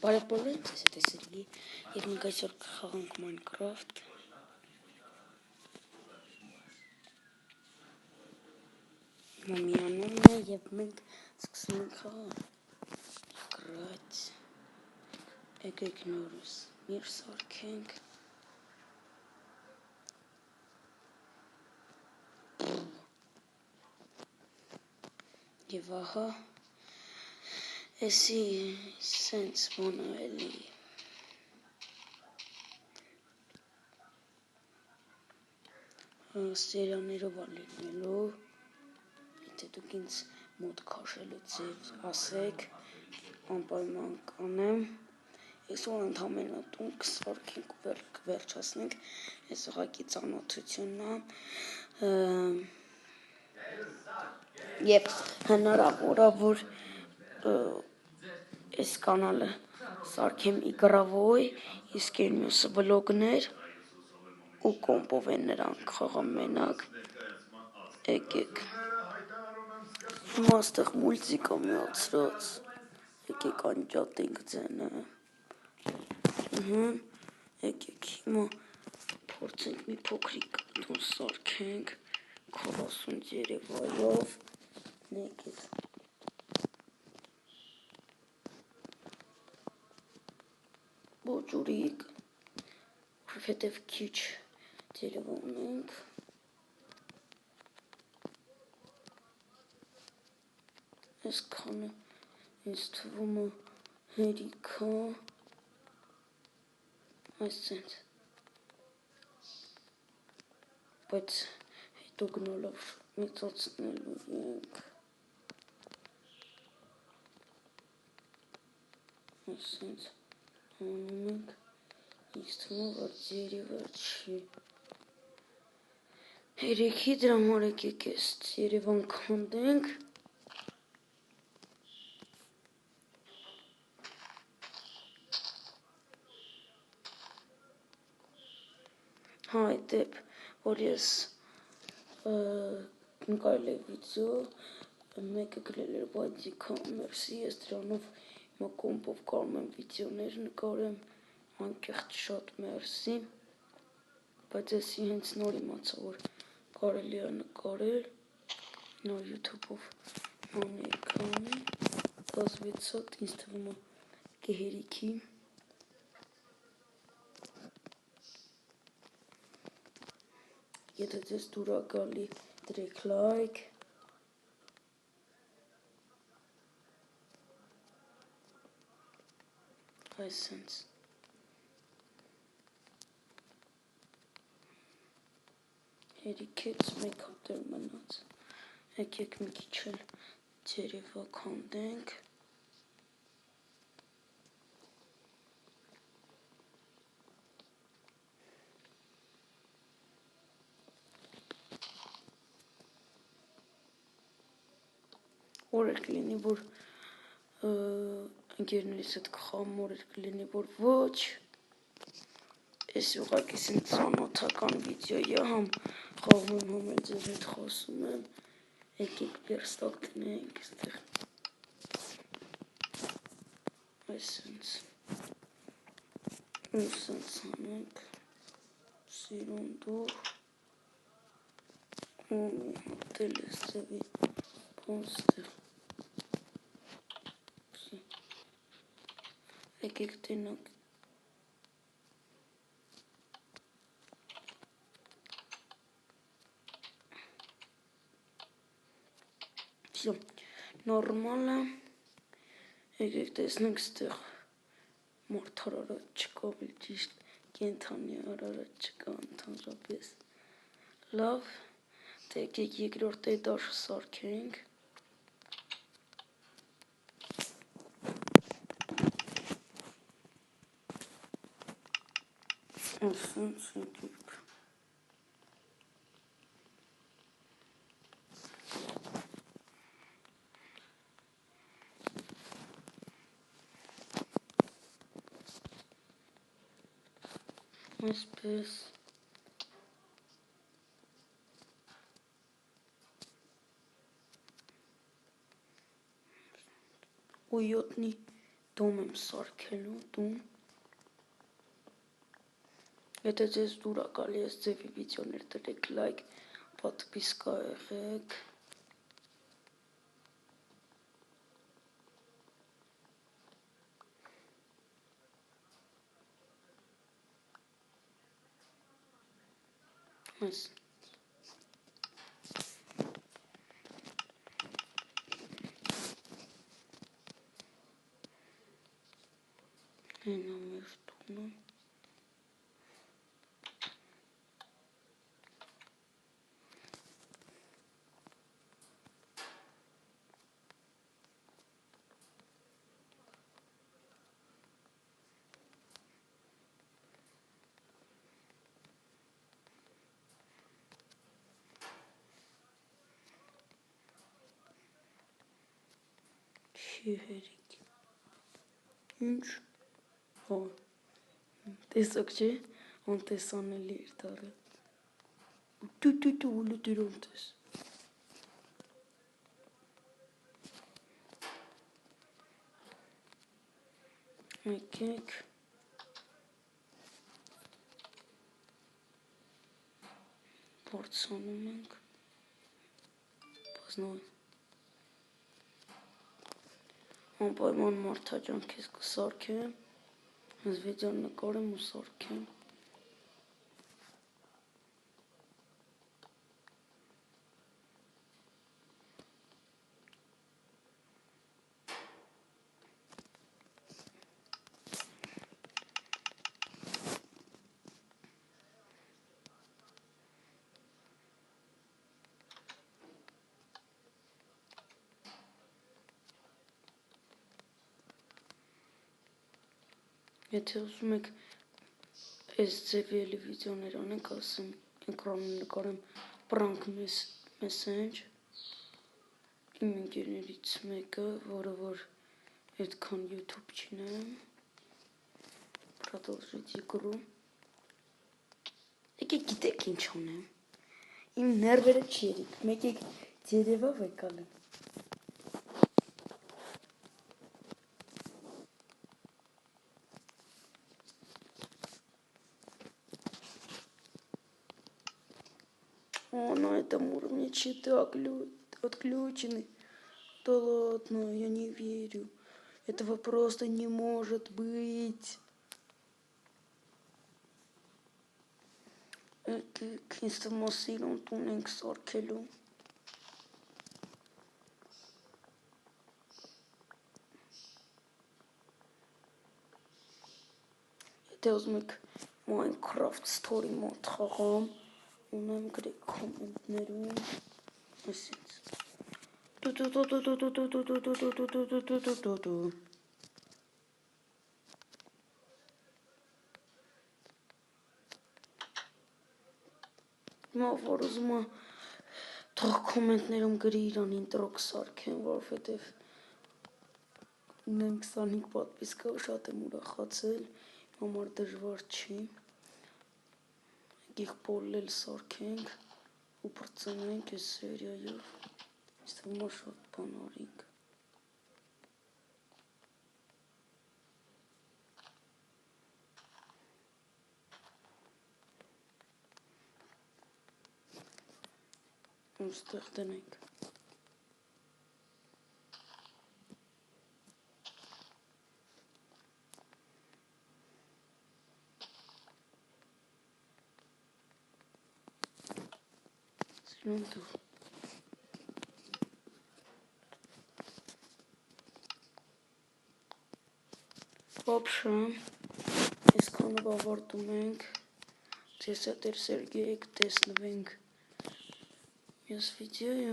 Բարև բոլորին, ձեզ հետ է Սիրլի, և մենք այսօր կխաղանք Minecraft։ Հիմա միանում է և մենք սկսում ենք խաղալ։ Գրած, եկեք նորս միր սարքենք։ Եվ ահա, էսի սենց բանը էլի։ Սերիաներով ալինելու, եթե դուք ինձ մոտ քաշելուց ասեք, անպայման կանեմ, այսօր ընդամենը տուն կսարքենք ու կվերջացնենք, այս ուղղակի ծանոթությունն է, և հնարավոր է, որ այս կանալը սարքեմ իգրավոյ, իսկ այն մյուսը վլոգներ, ու կոմպով են նրանք խաղամ մենակ, եկեք, հիմա աստեղ մուլտիկա միացրած, եկեք անջատենք ձենը, եկեք հիմա փորձենք մի փոքրիկ տուն սարքենք, 40 երևայով, եկեք, բոջուրիկ, որովհետև քիչ երևա ունենք, այսքանը ինձ թվում է հերիք է, այսպես, բայց հետո գնալով մեծացնելու ենք, այսպես անում ենք, ինձ թվում է, որ երևա չի, հերիքի դրա համար եկեք ես երևան քանդենք, հա այդեպ, որ ես նկարել եմ վիդեո, մեկը գրել էր բայդիկա, մերսի, ես դրանով հիմա կոմպով կարում եմ վիդեոներ նկարեմ, անկեղծ շատ մերսի, բայց եսի հենց նոր իմացա, որ կարելի է նկարել, նոր յութուբով անեկան, 16 հատ, ինձ թվում է կհերիքի, եթե ձեզ դուր է գալի դրեք լայք, այսպես, հերիքեց մեկ հատ էր մնաց, եկեք մի քիչ էլ երևա քանդենք, որ կլինի, որ ընկերներիս հետ կխաղամ, որ կլինի, որ ոչ, ես ուղղակի սենց ծանոթական վիդեոյի համ խաղում եմ, համ էլ ձեզ հետ խոսում եմ, եկեք պերստակ տնենք այստեղ, այսպես, ու սենց անենք, սիրունդուր, ու մի հատ էլ ես ձևի բանստեղ, եկեք տնենք, նորմալ է, եկեք տեսնենք ստեղ մարդ արարած չկա, վել ճիշտ կենթանի արարած չկա ընդհանրապես, լավ, եկեք երկրորդ էտաժ սարքենք, ասենց եկեք, այսպես, ու յոտնի Դոմ եմ սարքելու, դոմ։ Եթե ձեզ դուր ակալի ես ձևի վիդեոներ դրեք լայք, պատպիսկա եղեք։ Այս հենա մեր տունը։ Չի հերիք։ Ինչ։ Հո։ Տեսոք չէ, անտեսանելի էր դարը։ Տու ուլը դրոն տես։ Եկեք։ Բարձանում ենք։ Բազնով։ Անպայման մարդաջան քեզ կսարքեմ, ես վիդեոն նկարեմ ու սարքեմ։ Եթե ուզում եք այս ձևի էլի վիդեոներ անենք, ասեմ, էկրանը նկարեմ պրանք մեսենջ, իմ ընկերներից մեկը, որը որ այդքան YouTube չինեմ, продолжить игру։ Եկեք գիտեք ինչ անեմ, իմ ներվերը չի երիք, մեկեք ձերևով եկալ եմ։ О, на этом уровне что-то отключены. Да ладно, я не верю. Этого просто не может быть. Ինստամասիրոն տուն ենք սարքելու։ Եթե ուզում եք Minecraft Story Mode խաղամ, ունեմ գրեք կոմենտներում, այսինց։ Հիմա որ ուզում է թող կոմենտներում գրի իրան ինտրո կսարքեմ, որովհետև ունեմ 25 պատպիսկա ու շատ եմ ուրախացել, համար դժվար չի։ Եկեք բոլել սարքենք ու պրծնենք այս սերիայով, իսկ հիմա շատ բան արինք։ Ուստեղ դնենք։ Սիրուն դու։ Ոբշը, այսքանով ավարտում ենք, ձեզ հետ էր Սերգեյ, կտեսնվենք մյուս վիդեոյում։